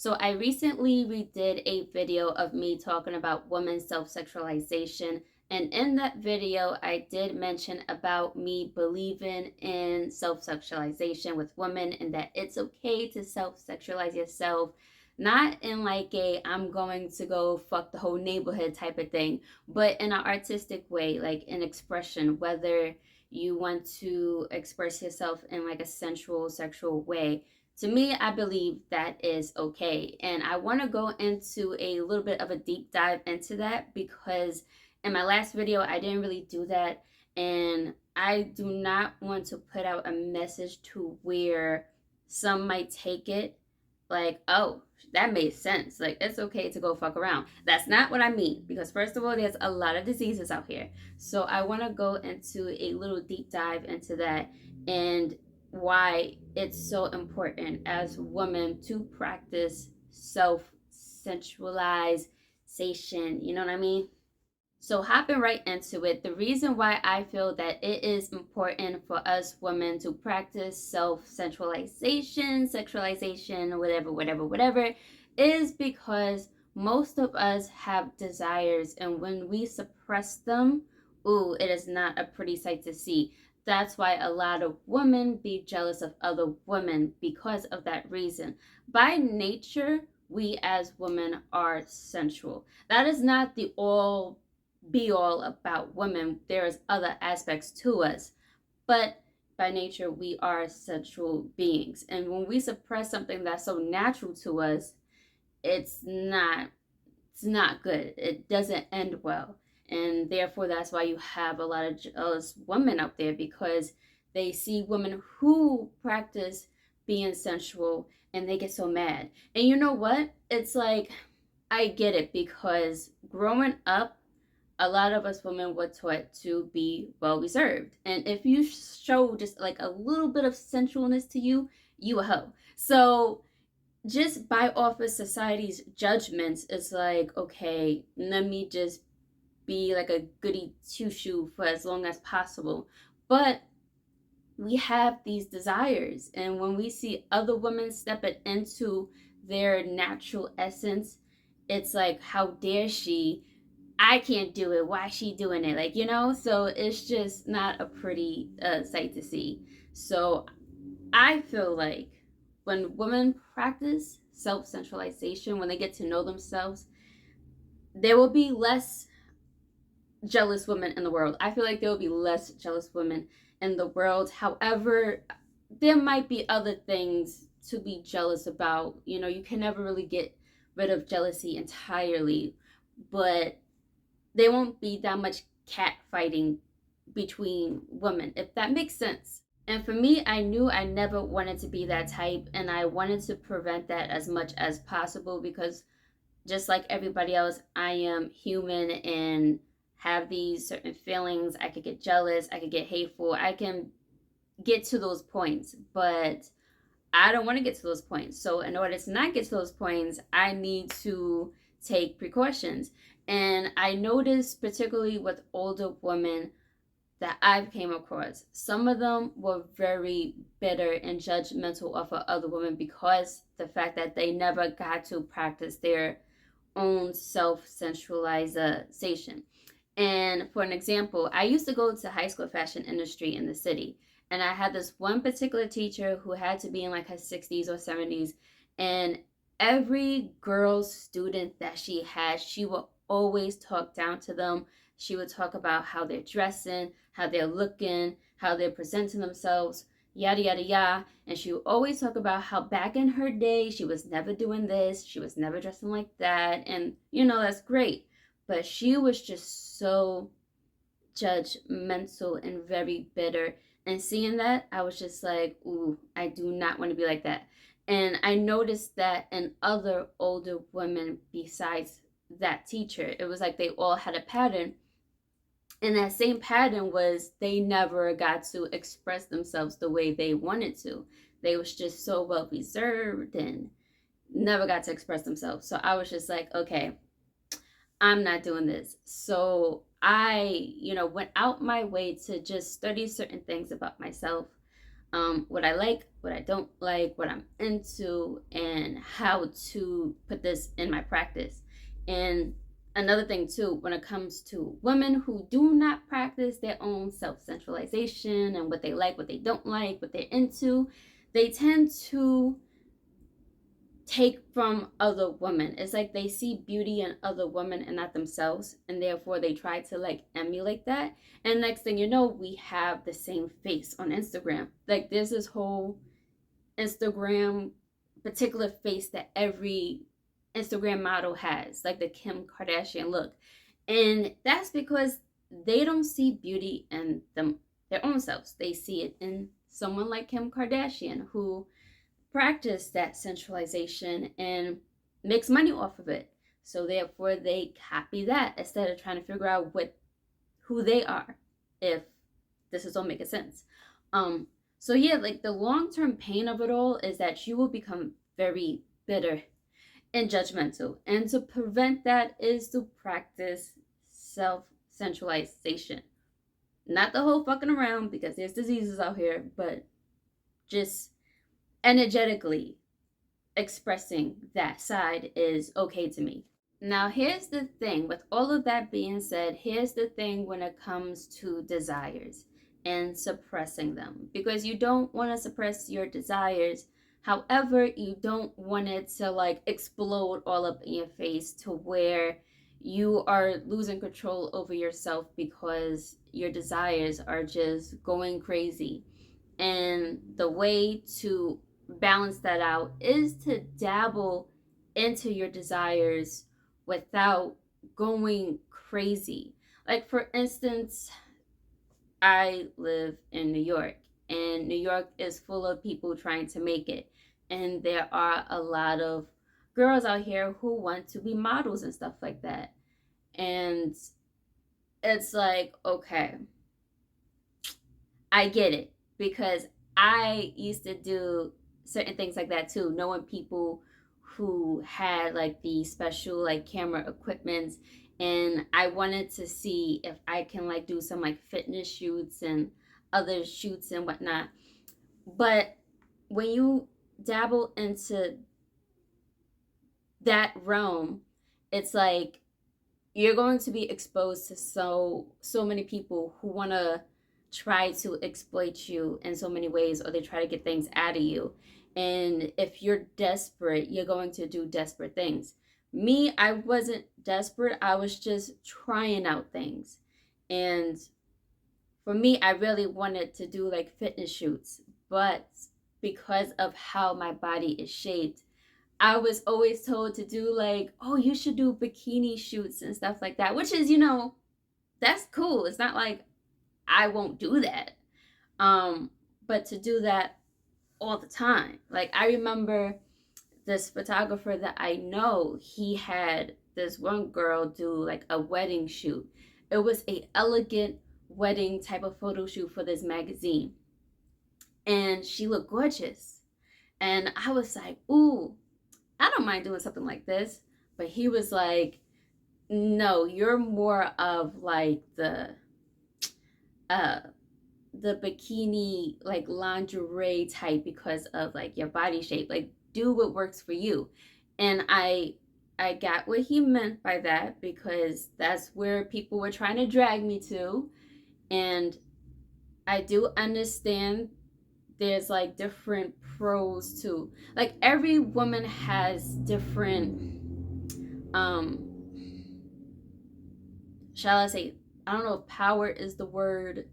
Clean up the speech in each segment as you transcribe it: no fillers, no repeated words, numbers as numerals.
So I recently redid a video of me talking about women's self-sexualization. And in that video, I did mention about me believing in self-sexualization with women and that it's okay to self-sexualize yourself. Not in like a I'm going to go fuck the whole neighborhood type of thing, but in an artistic way, like an expression, whether you want to express yourself in like a sensual, sexual way. To me, I believe that is okay. And I want to go into a little bit of a deep dive into that because in my last video, I didn't really do that. And I do not want to put out a message to where some might take it like, oh, that made sense. Like, it's okay to go fuck around. That's not what I mean. Because, first of all, there's a lot of diseases out here. So, I want to go into a little deep dive into that and why it's so important as women to practice self sensualization. You know what I mean? So, hopping right into it, the reason why I feel that it is important for us women to practice self sensualization, sexualization, whatever, is because most of us have desires, and when we suppress them, ooh, it is not a pretty sight to see. That's why a lot of women be jealous of other women because of that reason. By nature, we as women are sensual. That is not the all be all about women. There's other aspects to us, but by nature we are sexual beings. And when we suppress something that's so natural to us, it's not it's not good. It doesn't end well. And therefore that's why you have a lot of jealous women out there because they see women who practice being sensual and they get so mad. And you know what? It's like I get it because growing up a lot of us women were taught to be well reserved. And if you show just like a little bit of sensualness to you, you a hoe. So just by off of society's judgments, it's like, okay, let me just be like a goody two shoe for as long as possible. But we have these desires. And when we see other women stepping into their natural essence, it's like, how dare she? I can't do it. Why is she doing it? Like, so it's just not a pretty sight to see. So I feel like when women practice self centralization, when they get to know themselves, there will be less jealous women in the world. I feel like there will be less jealous women in the world. However, there might be other things to be jealous about. You can never really get rid of jealousy entirely, but there won't be that much cat fighting between women, if that makes sense. And for me, I knew I never wanted to be that type, and I wanted to prevent that as much as possible because just like everybody else, I am human and have these certain feelings. I could get jealous, I could get hateful, I can get to those points, but I don't want to get to those points. So, in order to not get to those points, I need to take precautions. And I noticed, particularly with older women that I've came across, some of them were very bitter and judgmental of other women because the fact that they never got to practice their own self-sensualization. And for an example, I used to go to high school fashion industry in the city. And I had this one particular teacher who had to be in like her 60s or 70s. And every girl student that she had, she would always talk down to them. She would talk about how they're dressing, how they're looking, how they're presenting themselves, yada, yada, yada. And she would always talk about how back in her day, she was never doing this, she was never dressing like that. And, that's great. But she was just so judgmental and very bitter. And seeing that, I was just like, ooh, I do not want to be like that. And I noticed that in other older women besides that teacher, it was like they all had a pattern. And that same pattern was they never got to express themselves the way they wanted to. They was just so well reserved and never got to express themselves. So I was just like, okay, I'm not doing this. So I, went out my way to just study certain things about myself, what I like, what I don't like, what I'm into, and how to put this in my practice. And another thing, too, when it comes to women who do not practice their own self centralization and what they like, what they don't like, what they're into, they tend to take from other women. It's like they see beauty in other women and not themselves, and therefore they try to like emulate that. And next thing you know, we have the same face on Instagram. Like there's this whole Instagram particular face that every Instagram model has, like the Kim Kardashian look. And that's because they don't see beauty in them their own selves. They see it in someone like Kim Kardashian who practice that centralization and makes money off of it. So therefore they copy that instead of trying to figure out what who they are, if this is all making sense. Um so yeah, like the long-term pain of it all is that you will become very bitter and judgmental. And to prevent that is to practice self-centralization. Not the whole fucking around because there's diseases out here, but just energetically expressing that side is okay to me. Now, here's the thing with all of that being said, here's the thing when it comes to desires and suppressing them, because you don't want to suppress your desires. However, you don't want it to like explode all up in your face to where you are losing control over yourself because your desires are just going crazy. And the way to balance that out is to dabble into your desires without going crazy. Like, for instance, I live in New York, and New York is full of people trying to make it. And there are a lot of girls out here who want to be models and stuff like that. And it's like, okay, I get it because I used to do certain things like that too, knowing people who had like the special like camera equipments, and I wanted to see if I can like do some like fitness shoots and other shoots and whatnot. But when you dabble into that realm, it's like you're going to be exposed to so many people who want to try to exploit you in so many ways, or they try to get things out of you. And if you're desperate, you're going to do desperate things. Me, I wasn't desperate, I was just trying out things. And for me, I really wanted to do like fitness shoots, but because of how my body is shaped, I was always told to do like, oh, you should do bikini shoots and stuff like that, which is, that's cool. It's not like I won't do that. Um, but to do that all the time. Like I remember this photographer that I know, he had this one girl do like a wedding shoot. It was a elegant wedding type of photo shoot for this magazine. And she looked gorgeous. And I was like, ooh, I don't mind doing something like this. But he was like, no, you're more of like uh the bikini like lingerie type because of like your body shape. Like do what works for you. And I got what he meant by that because that's where people were trying to drag me to. And I do understand there's like different pros to, like, every woman has different um shall I say, I don't know if power is the word,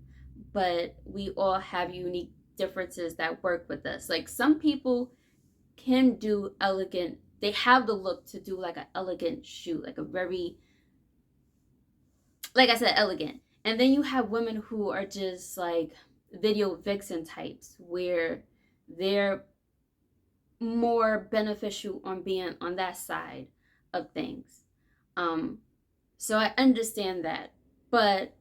but we all have unique differences that work with us. Like some people can do elegant, they have the look to do like an elegant shoot, like a very, like I said, elegant. And then you have women who are just like video vixen types where they're more beneficial on being on that side of things. Um, so I understand that, but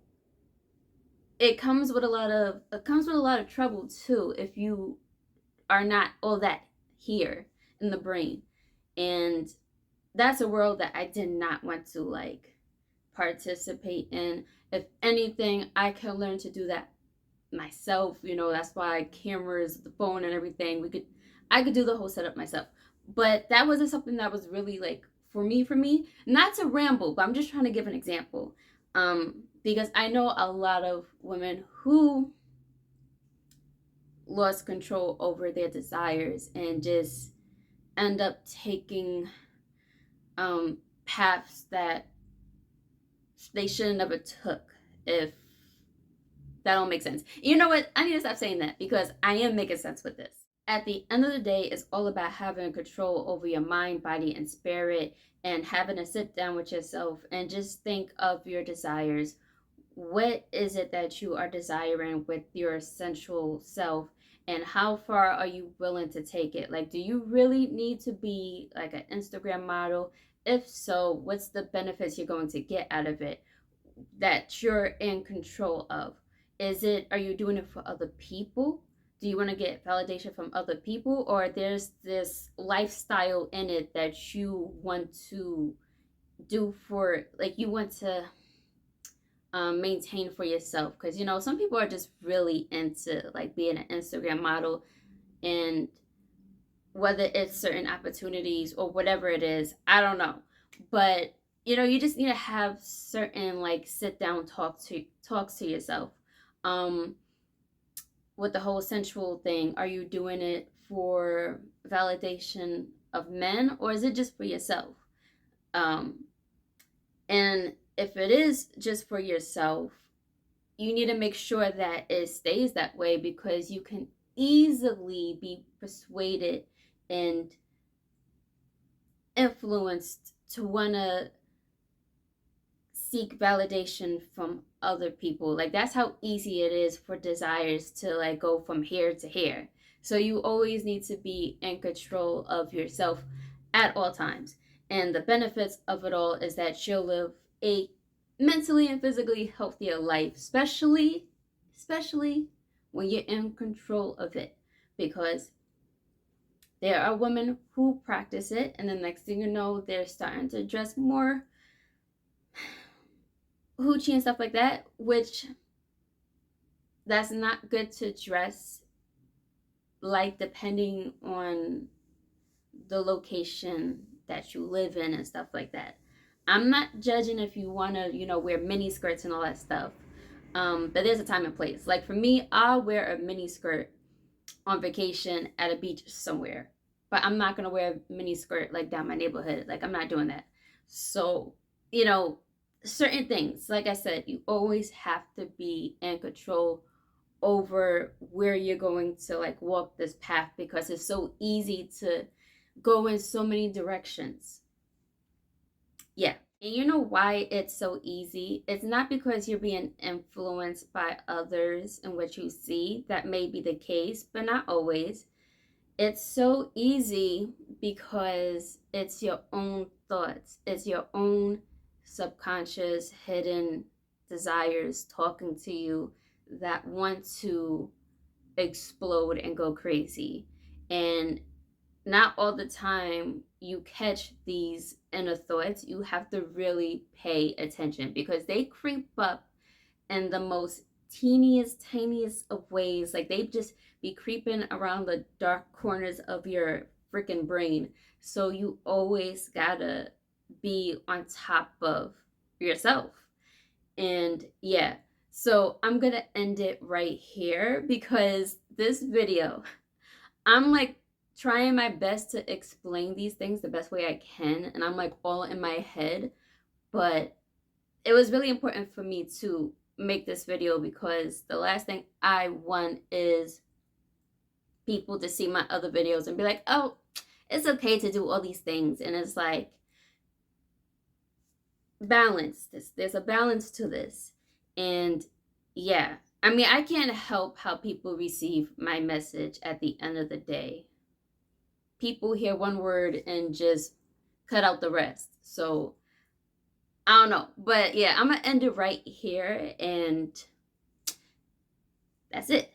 it comes with a lot of trouble too if you are not all that here in the brain. And that's a world that I did not want to like participate in. If anything, I can learn to do that myself. You know, that's why cameras, the phone, and everything. I could do the whole setup myself. But that wasn't something that was really like for me. Not to ramble, but I'm just trying to give an example. Because I know a lot of women who lost control over their desires and just end up taking paths that they should have never took, if that don't make sense. You know what? I need to stop saying that because I am making sense with this. At the end of the day, it's all about having control over your mind, body, and spirit, and having to sit down with yourself and just think of your desires. What is it that you are desiring with your sensual self, and how far are you willing to take it? Like, do you really need to be like an Instagram model? If so, what's the benefits you're going to get out of it that you're in control of? Are you doing it for other people? Do you want to get validation from other people, or there's this lifestyle in it that you want to do for, like, you want to maintain for yourself? Because you know, some people are just really into like being an Instagram model, and whether it's certain opportunities or whatever it is, I don't know. But you know, you just need to have certain like sit down talks to yourself. Um, with the whole sensual thing, are you doing it for validation of men, or is it just for yourself? Um, and if it is just for yourself, you need to make sure that it stays that way, because you can easily be persuaded and influenced to want to seek validation from other people. Like, that's how easy it is for desires to like go from here to here. So you always need to be in control of yourself at all times. And the benefits of it all is that you'll live a mentally and physically healthier life, especially when you're in control of it. Because there are women who practice it, and the next thing you know, they're starting to dress more hoochie and stuff like that, which that's not good to dress like, depending on the location that you live in and stuff like that. I'm not judging if you want to, you know, wear mini skirts and all that stuff. But there's a time and place. Like for me, I'll wear a mini skirt on vacation at a beach somewhere, but I'm not gonna wear a mini skirt like down my neighborhood. Like, I'm not doing that. So, you know, certain things, like I said, you always have to be in control over where you're going to like walk this path, because it's so easy to go in so many directions. Yeah. And you know why it's so easy? It's not because you're being influenced by others and what you see. That may be the case, but not always. It's so easy because it's your own thoughts, it's your own subconscious hidden desires talking to you that want to explode and go crazy. And not all the time you catch these inner thoughts. You have to really pay attention because they creep up in the most teeniest, tiniest of ways. Like, they just be creeping around the dark corners of your freaking brain. So you always gotta be on top of yourself. And yeah, so I'm gonna end it right here because this video, I'm like trying my best to explain these things the best way I can, and I'm like all in my head, but it was really important for me to make this video because the last thing I want is people to see my other videos and be like, oh, it's okay to do all these things. And it's like, balance. There's a balance to this. And yeah, I mean, I can't help how people receive my message at the end of the day. People hear one word and just cut out the rest. So I don't know. But yeah, I'm going to end it right here. And that's it.